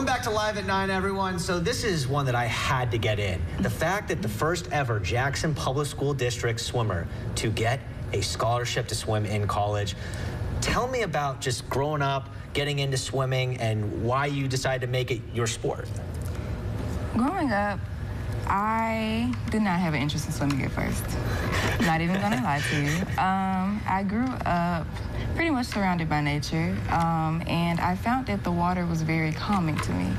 Welcome back to Live at 9, everyone. So this is one that I had to get in. The fact that the first ever Jackson Public School District swimmer to get a scholarship to swim in college. Tell me about just growing up, getting into swimming, and why you decided to make it your sport. Growing up, I did not have an interest in swimming at first. Not even gonna lie to you. I grew up pretty much surrounded by nature, and I found that the water was very calming to me.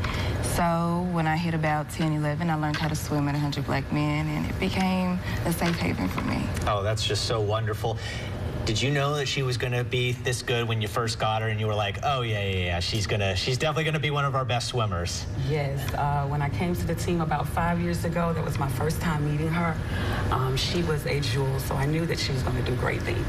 So when I hit about 10, 11, I learned how to swim at 100 Black Men, and it became a safe haven for me. Oh, that's just so wonderful. Did you know that she was going to be this good when you first got her, and you were like, oh, yeah, she's definitely going to be one of our best swimmers? Yes. When I came to the team about 5 years ago, that was my first time meeting her. She was a jewel, so I knew that she was going to do great things.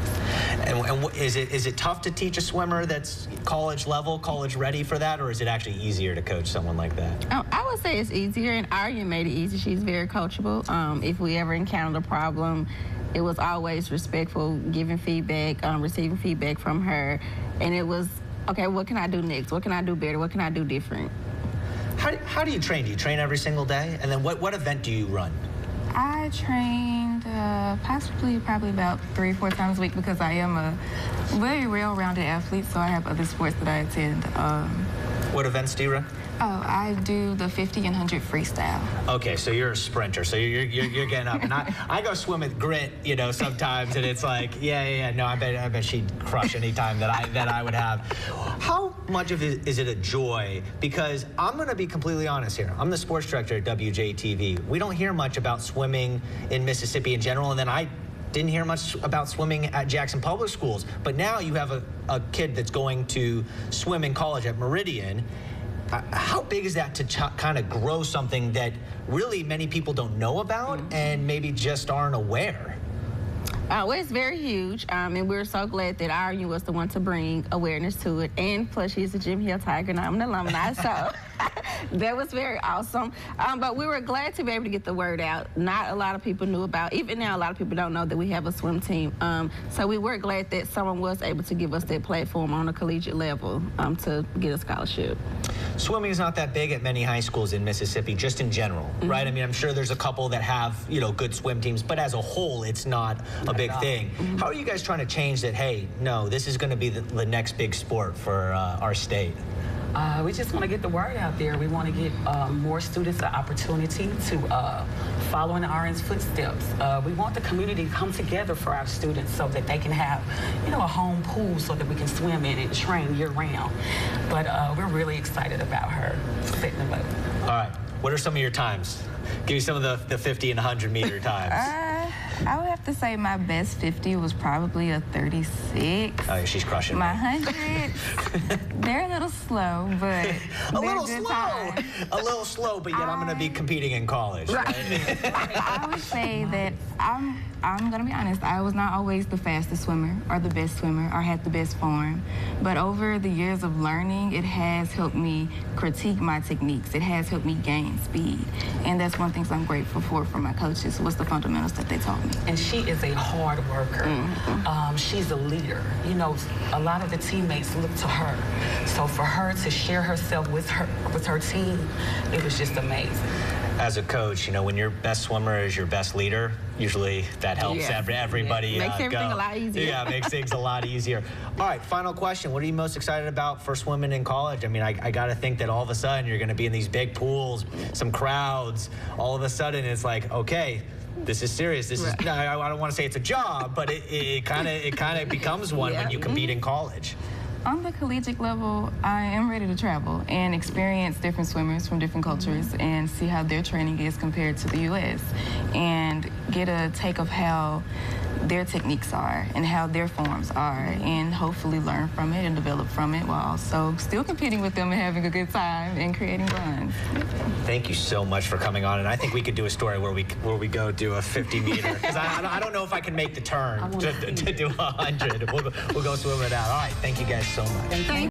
And is it tough to teach a swimmer that's college level, college ready for that, or is it actually easier to coach someone like that? I would say it's easier, and Arya made it easy. She's very coachable. If we ever encountered a problem, it was always respectful, giving feedback, receiving feedback from her. And it was, okay, what can I do next? What can I do better? What can I do different? How do you train? Do you train every single day? And then what event do you run? I trained probably about 3 or 4 times a week because I am a very well-rounded athlete, so I have other sports that I attend. What events do you run? Oh, I do the 50 and 100 freestyle. Okay, so you're a sprinter, so you're getting up. And I go swim with Grit, you know, sometimes, and it's like, no, I bet she'd crush any time that I would have. How much of it is it a joy? Because I'm going to be completely honest here. I'm the sports director at WJTV. We don't hear much about swimming in Mississippi in general, and then I didn't hear much about swimming at Jackson Public Schools. But now you have a kid that's going to swim in college at Meridian. How big is that to kind of grow something that really many people don't know about and maybe just aren't aware? Well, it's very huge, and we're so glad that Arya was the one to bring awareness to it. And plus, she's a Jim Hill Tiger, and I'm an alumni, so that was very awesome. But we were glad to be able to get the word out. Not a lot of people knew about, even now, a lot of people don't know that we have a swim team. So we were glad that someone was able to give us that platform on a collegiate level to get a scholarship. Swimming is not that big at many high schools in Mississippi, just in general, right? I mean, I'm sure there's a couple that have, you know, good swim teams, but as a whole, it's not a big thing. How are you guys trying to change that? Hey, no, this is going to be the next big sport for our state. We just want to get the word out there. We want to get more students the opportunity to follow in RN's footsteps. We want the community to come together for our students so that they can have, you know, a home pool so that we can swim in and train year-round. But we're really excited about her setting the level. All right. What are some of your times? Give me some of the 50 and 100 meter times. I would have to say my best 50 was probably a 36. Oh, yeah, she's crushing my me. 100, they're a little slow, but a little good slow. time. A little slow, but yet I'm going to be competing in college. Right? I would say that I'm going to be honest, I was not always the fastest swimmer or the best swimmer or had the best form. But over the years of learning, it has helped me critique my techniques. It has helped me gain speed. And that's one thing I'm grateful for from my coaches, was the fundamentals that they taught me. And she is a hard worker. She's a leader. You know, a lot of the teammates look to her. So for her to share herself with her team, it was just amazing. As a coach, you know, when your best swimmer is your best leader, usually that helps everybody makes everything go. a lot easier. Yeah, makes things a lot easier. All right, final question. What are you most excited about for swimming in college? I mean, I got to think that all of a sudden you're going to be in these big pools, some crowds. All of a sudden it's like, okay, this is serious. This is, I don't want to say it's a job, but it kind of becomes one when you compete in college. On the collegiate level, I am ready to travel and experience different swimmers from different cultures and see how their training is compared to the U.S. and get a take of how their techniques are and how their forms are, and hopefully learn from it and develop from it while also still competing with them and having a good time and creating bonds. Thank you so much for coming on, and I think we could do a story where we go do a 50 meter, because I don't know if I can make the turn to do 100. We'll go swim it out. All right, thank you guys so much. Thank you.